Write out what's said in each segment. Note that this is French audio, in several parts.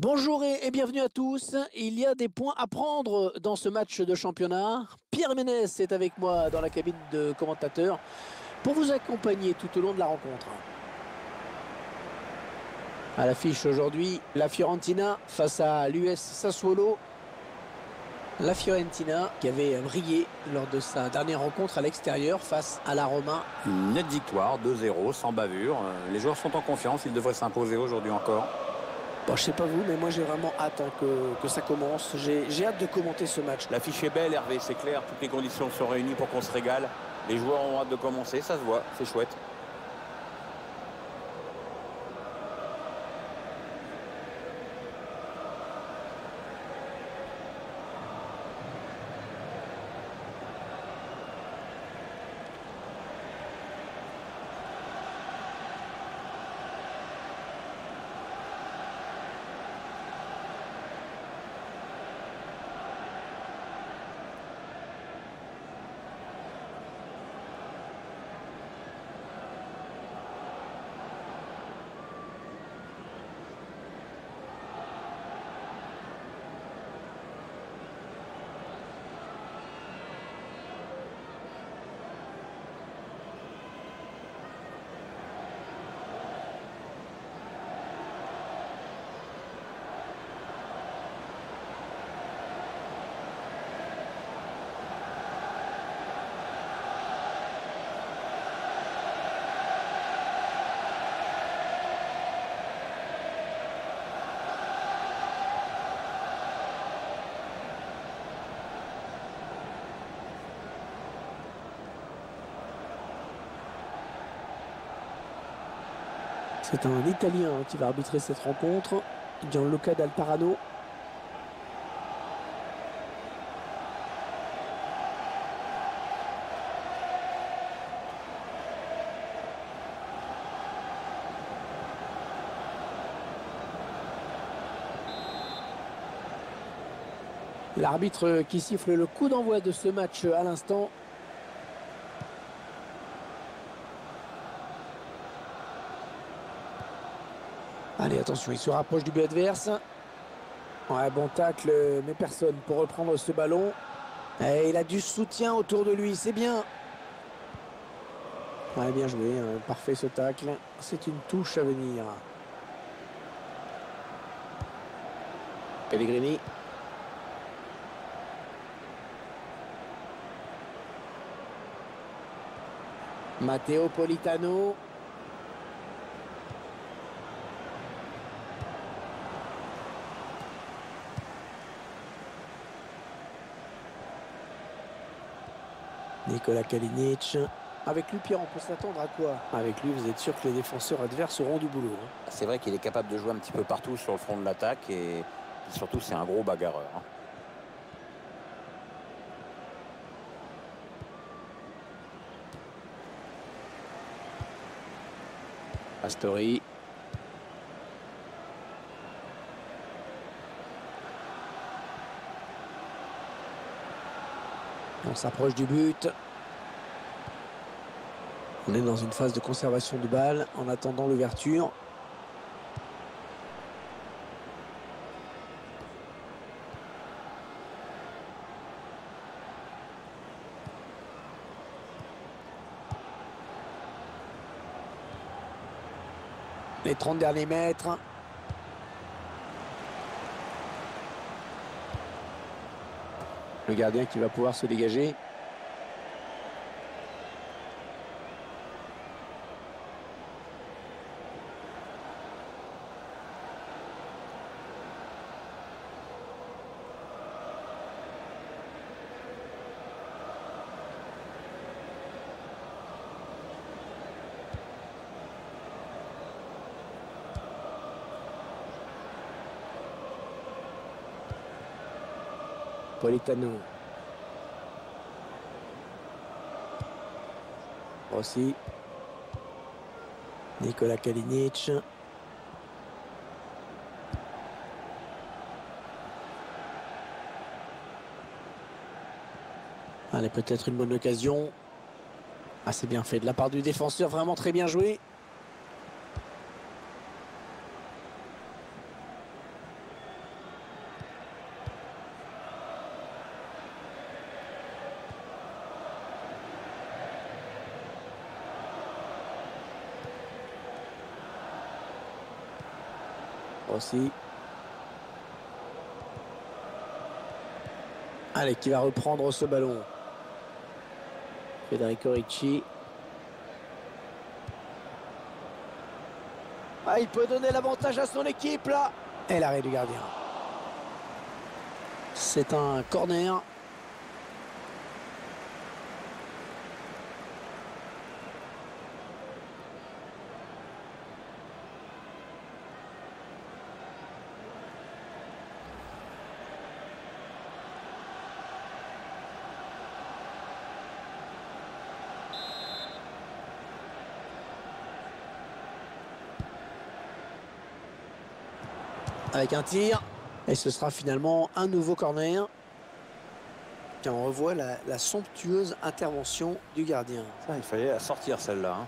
Bonjour et bienvenue à tous. Il y a des points à prendre dans ce match de championnat. Pierre Ménès est avec moi dans la cabine de commentateur pour vous accompagner tout au long de la rencontre. À l'affiche aujourd'hui, la Fiorentina face à l'US Sassuolo. La Fiorentina qui avait brillé lors de sa dernière rencontre à l'extérieur face à la Roma. Une nette victoire, 2-0, sans bavure. Les joueurs sont en confiance, ils devraient s'imposer aujourd'hui encore. Bon, je sais pas vous, mais moi j'ai vraiment hâte que ça commence. J'ai hâte de commenter ce match. L'affiche est belle, Hervé, c'est clair. Toutes les conditions sont réunies pour qu'on se régale. Les joueurs ont hâte de commencer, ça se voit, c'est chouette. C'est un Italien qui va arbitrer cette rencontre, Gianluca Dal Parano. L'arbitre qui siffle le coup d'envoi de ce match à l'instant. Allez, attention, il se rapproche du but adverse. Ouais, bon tacle, mais personne pour reprendre ce ballon. Et il a du soutien autour de lui, c'est bien. Ouais, bien joué, hein, parfait ce tacle. C'est une touche à venir. Pellegrini. Matteo Politano. Nikola Kalinic. Avec lui, Pierre, on peut s'attendre à quoi? Avec lui, vous êtes sûr que les défenseurs adverses auront du boulot, hein. C'est vrai qu'il est capable de jouer un petit peu partout sur le front de l'attaque et surtout c'est un gros bagarreur. Astori. On s'approche du but. On est dans une phase de conservation de balle en attendant l'ouverture. Les 30 derniers mètres. Le gardien qui va pouvoir se dégager. Politano. Rossi. Nikola Kalinic. Allez, peut-être une bonne occasion. Ah, c'est bien fait de la part du défenseur, vraiment très bien joué. Aussi. Allez, qui va reprendre ce ballon. Federico Ricci. Ah, il peut donner l'avantage à son équipe là. Et l'arrêt du gardien. C'est un corner. Avec un tir. Et ce sera finalement un nouveau corner. Et on revoit la somptueuse intervention du gardien. Ça, il fallait la sortir celle-là. Hein.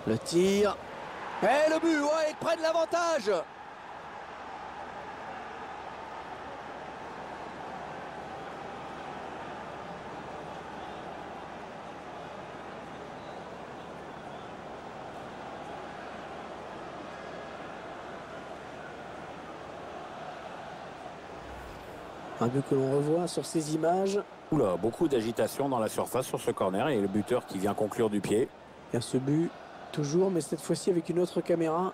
Le tir. Et le but, ouais, ils prennent l'avantage. Un but que l'on revoit sur ces images. Oula, beaucoup d'agitation dans la surface sur ce corner et le buteur qui vient conclure du pied. Il y a ce but, toujours, mais cette fois-ci avec une autre caméra.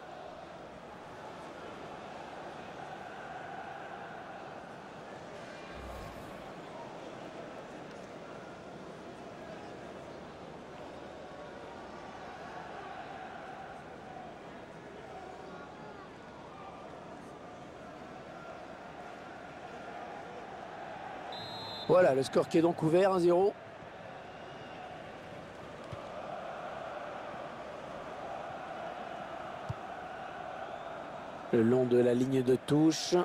Voilà, le score qui est donc ouvert, 1-0. Le long de la ligne de touche.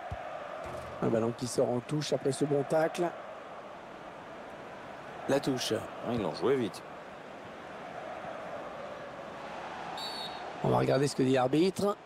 Un ballon qui sort en touche après ce bon tacle. La touche. Ils l'ont joué vite. On va regarder ce que dit l'arbitre.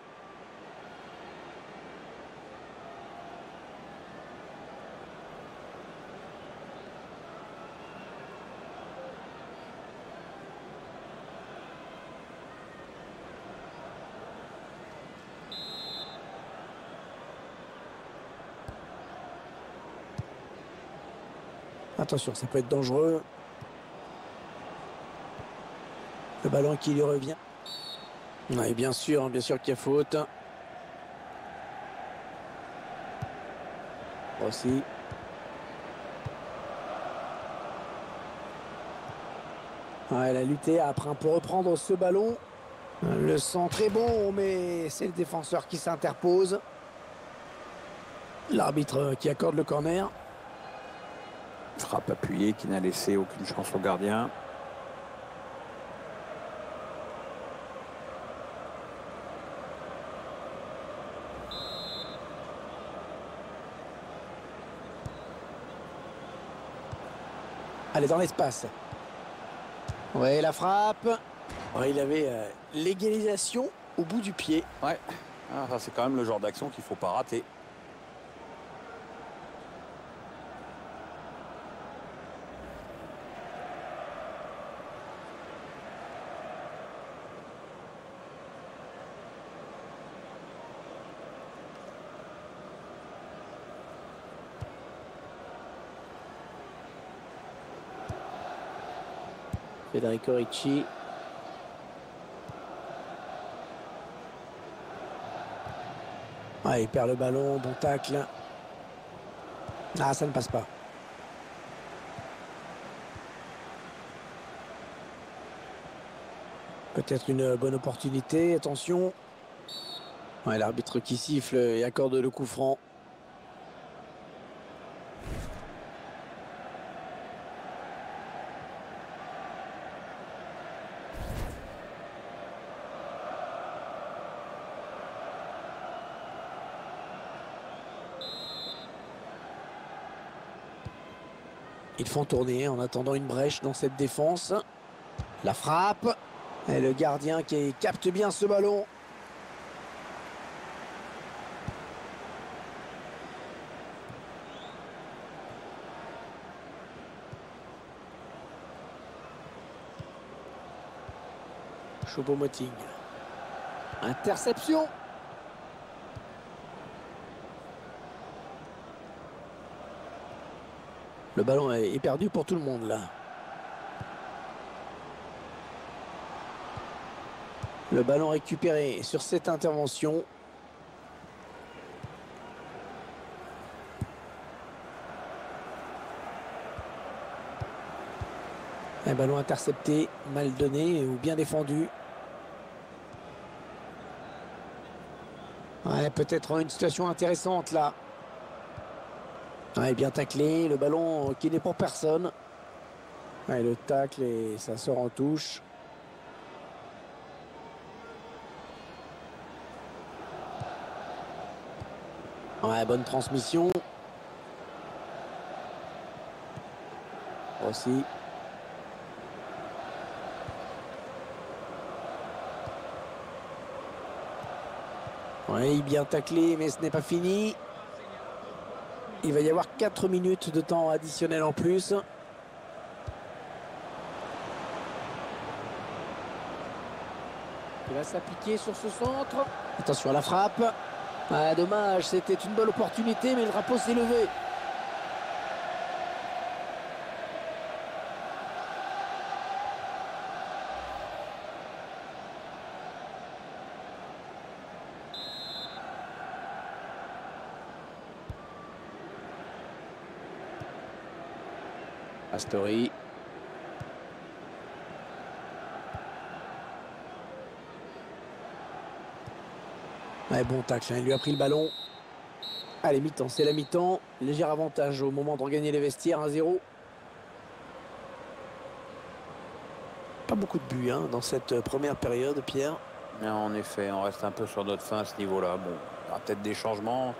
Attention, ça peut être dangereux. Le ballon qui lui revient. Oui, bien sûr qu'il y a faute. Aussi. Ouais, elle a lutté après pour reprendre ce ballon. Le centre est bon, mais c'est le défenseur qui s'interpose. L'arbitre qui accorde le corner. Frappe appuyée qui n'a laissé aucune chance au gardien. Allez, dans l'espace. Ouais, la frappe. Ouais, il avait l'égalisation au bout du pied. Ouais, ça c'est quand même le genre d'action qu'il ne faut pas rater. Federico Ricci. Ouais, il perd le ballon, bon tacle. Ah, ça ne passe pas. Peut-être une bonne opportunité, attention. Ouais, l'arbitre qui siffle et accorde le coup franc. Ils font tourner en attendant une brèche dans cette défense. La frappe. Et le gardien qui capte bien ce ballon. Choupo-Moting. Interception. Le ballon est perdu pour tout le monde là. Le ballon récupéré sur cette intervention. Un ballon intercepté, mal donné ou bien défendu. Ouais, peut-être une situation intéressante là. Ouais, bien taclé, le ballon qui n'est pour personne. Ouais, le tacle et ça sort en touche. Ouais, bonne transmission. Aussi. Oui, bien taclé, mais ce n'est pas fini. Il va y avoir 4 minutes de temps additionnel en plus. Il va s'appliquer sur ce centre. Attention à la frappe. Ah, dommage, c'était une bonne opportunité, mais le drapeau s'est levé. Astori. Ouais, bon tacle, hein. Il lui a pris le ballon. Allez, mi-temps, c'est la mi-temps. Léger avantage au moment de regagner les vestiaires, 1-0. Pas beaucoup de buts hein, dans cette première période, Pierre. En effet, on reste un peu sur notre fin à ce niveau-là. Bon, il y aura peut-être des changements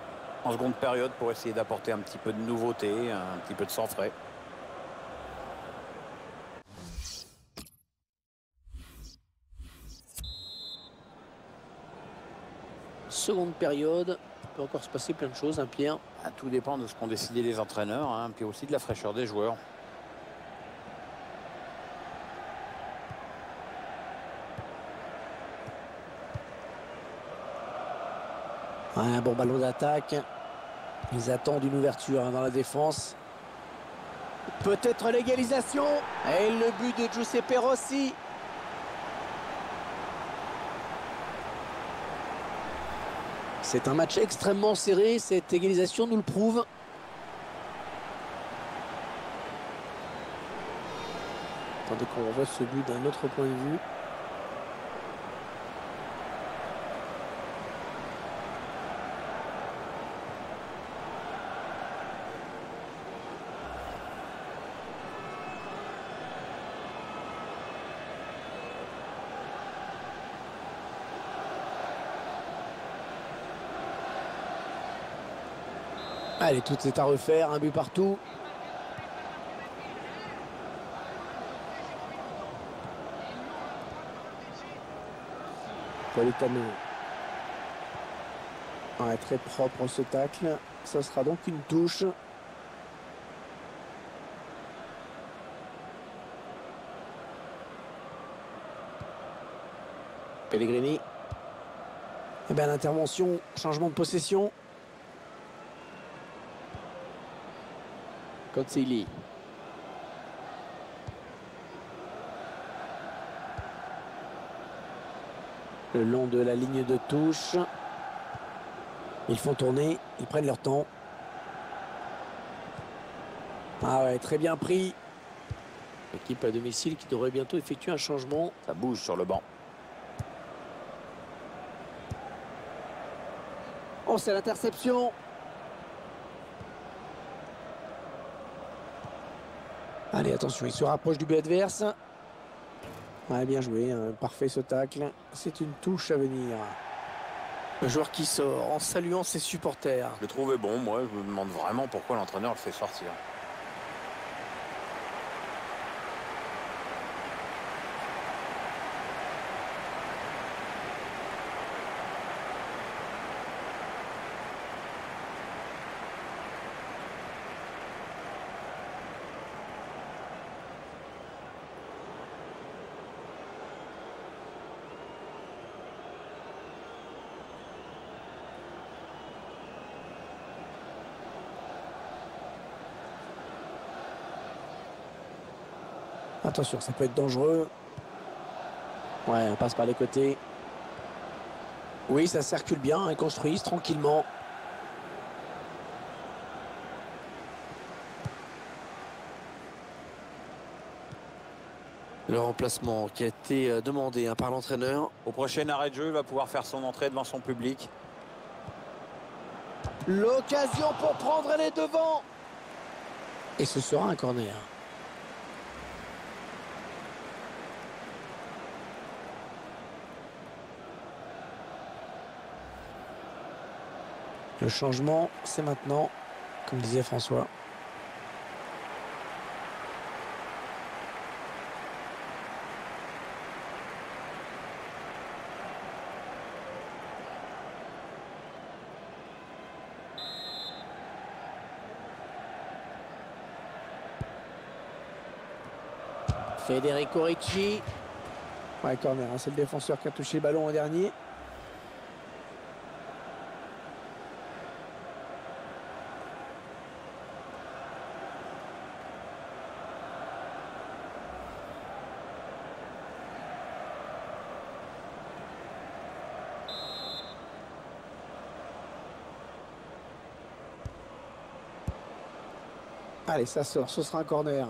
en seconde période pour essayer d'apporter un petit peu de nouveauté, un petit peu de sang frais. Seconde période, il peut encore se passer plein de choses, hein, Pierre. Tout dépend de ce qu'ont décidé les entraîneurs, hein, puis aussi de la fraîcheur des joueurs. Ouais, un bon ballon d'attaque. Ils attendent une ouverture hein, dans la défense. Peut-être l'égalisation. Et le but de Giuseppe Rossi. C'est un match extrêmement serré. Cette égalisation nous le prouve. Attendez qu'on revoie ce but d'un autre point de vue. Allez, tout est à refaire, un but partout. Politano. Ouais, très propre ce tacle. Ça sera donc une touche. Pellegrini. Et bien l'intervention, changement de possession. Cozzilli. Le long de la ligne de touche. Ils font tourner, ils prennent leur temps. Ah ouais, très bien pris. L'équipe à domicile qui devrait bientôt effectuer un changement. Ça bouge sur le banc. Oh, c'est l'interception. Allez, attention, il se rapproche du but adverse. Ouais, bien joué, hein, parfait ce tacle. C'est une touche à venir. Le joueur qui sort en saluant ses supporters. Je le trouvais bon, moi. Je me demande vraiment pourquoi l'entraîneur le fait sortir. Attention, ça peut être dangereux. Ouais, on passe par les côtés. Oui, ça circule bien, ils construisent tranquillement. Le remplacement qui a été demandé par l'entraîneur. Au prochain arrêt de jeu, il va pouvoir faire son entrée devant son public. L'occasion pour prendre les devants. Et ce sera un corner. Le changement, c'est maintenant, comme disait François. Federico Ricci. Ouais, corner, hein, c'est le défenseur qui a touché le ballon en dernier. Allez, ça sort, ce sera un corner.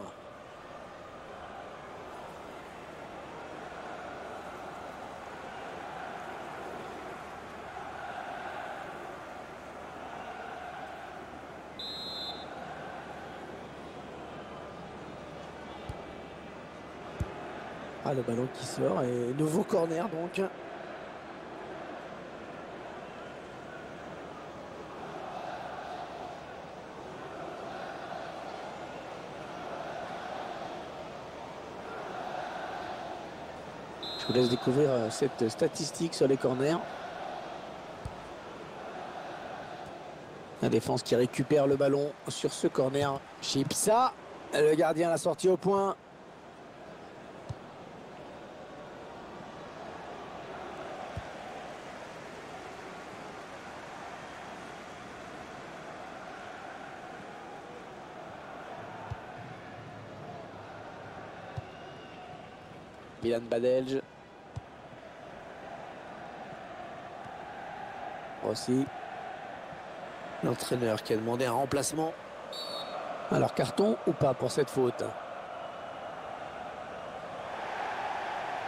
Ah, le ballon qui sort et nouveau corner donc. Je vous laisse découvrir cette statistique sur les corners. La défense qui récupère le ballon sur ce corner. Chipsa, le gardien l'a sorti au point. Milan Badelj. Aussi. L'entraîneur qui a demandé un remplacement. Alors carton ou pas pour cette faute?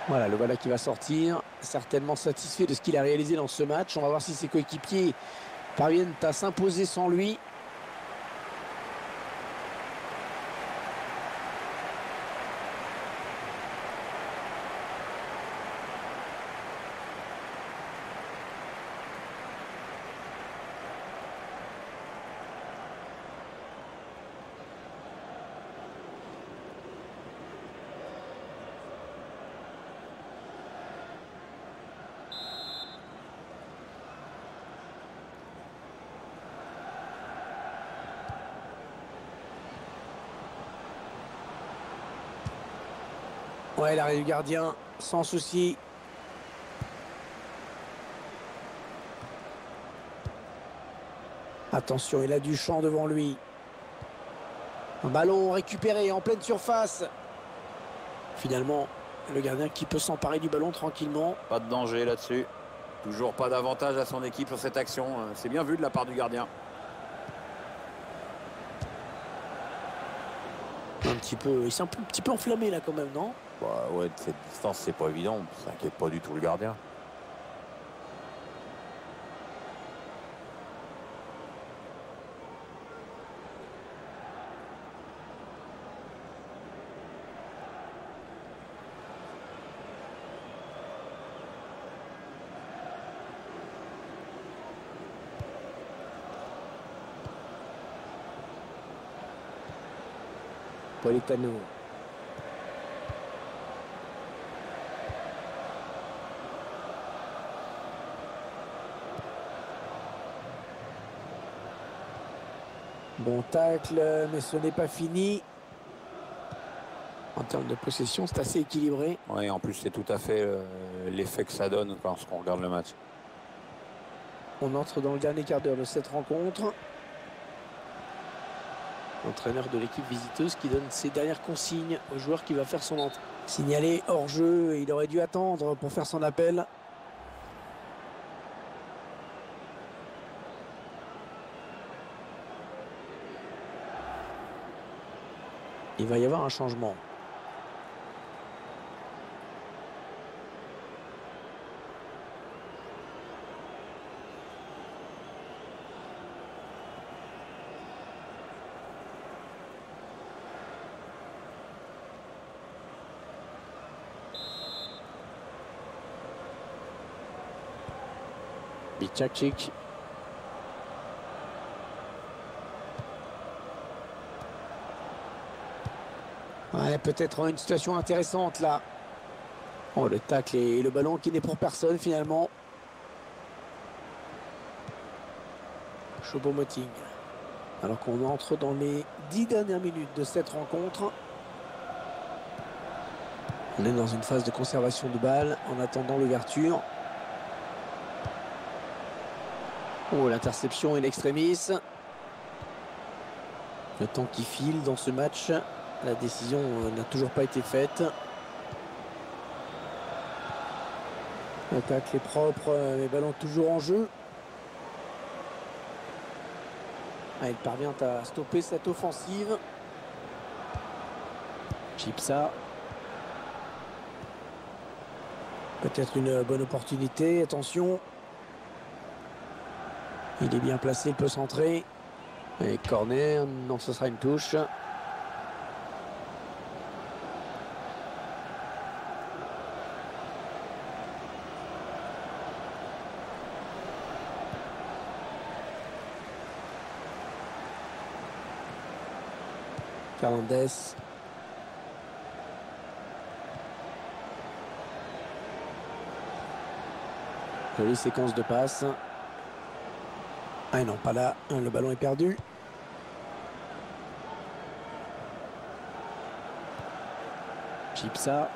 Voilà, le voilà qui va sortir. Certainement satisfait de ce qu'il a réalisé dans ce match. On va voir si ses coéquipiers parviennent à s'imposer sans lui. Ouais, l'arrêt du gardien, sans souci. Attention, il a du champ devant lui. Un ballon récupéré en pleine surface. Finalement, le gardien qui peut s'emparer du ballon tranquillement. Pas de danger là-dessus. Toujours pas d'avantage à son équipe sur cette action. C'est bien vu de la part du gardien. Un petit peu, il s'est un petit peu enflammé là quand même, non? Bah ouais, de cette distance, c'est pas évident. Ça inquiète pas du tout le gardien. Politano. Bon tacle, mais ce n'est pas fini. En termes de possession, c'est assez équilibré. Oui, en plus, c'est tout à fait l'effet que ça donne quand on regarde le match. On entre dans le dernier quart d'heure de cette rencontre. L'entraîneur de l'équipe visiteuse qui donne ses dernières consignes au joueur qui va faire son entrée. Signalé hors jeu, et il aurait dû attendre pour faire son appel. Il va y avoir un changement. Bichakchik. Ouais, peut-être une situation intéressante là. Oh, le tacle et le ballon qui n'est pour personne finalement. Choupo-Moting. Alors qu'on entre dans les 10 dernières minutes de cette rencontre. On est dans une phase de conservation de balle en attendant l'ouverture. Oh, l'interception et l'extrémis. Le temps qui file dans ce match. La décision n'a toujours pas été faite. Le tacle est propre, les ballons toujours en jeu. Ah, il parvient à stopper cette offensive. Chipsa. Peut-être une bonne opportunité, attention. Il est bien placé, il peut centrer. Et corner, non, ce sera une touche. Fernandez. Jolie séquence de passes. Ah non, pas là. Le ballon est perdu. Chipsa.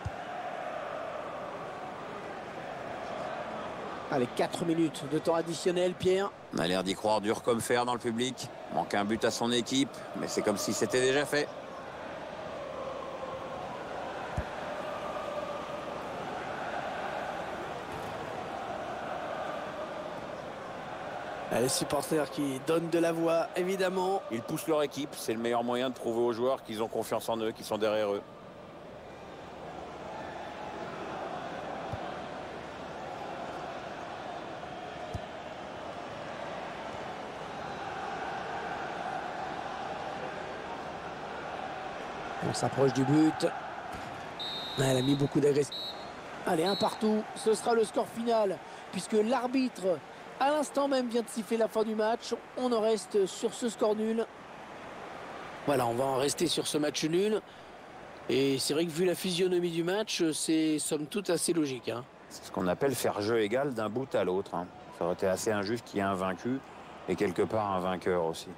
Allez, 4 minutes de temps additionnel, Pierre. On a l'air d'y croire dur comme fer dans le public. Manque un but à son équipe, mais c'est comme si c'était déjà fait. Les supporters qui donnent de la voix, évidemment. Ils poussent leur équipe, c'est le meilleur moyen de prouver aux joueurs qu'ils ont confiance en eux, qu'ils sont derrière eux. On s'approche du but. Elle a mis beaucoup d'agressivité. Allez, un partout. Ce sera le score final, puisque l'arbitre, à l'instant même, vient de siffler la fin du match. On en reste sur ce score nul. Voilà, on va en rester sur ce match nul. Et c'est vrai que vu la physionomie du match, c'est somme toute assez logique. C'est ce qu'on appelle faire jeu égal d'un bout à l'autre. Ça aurait été assez injuste qu'il y ait un vaincu et quelque part un vainqueur aussi.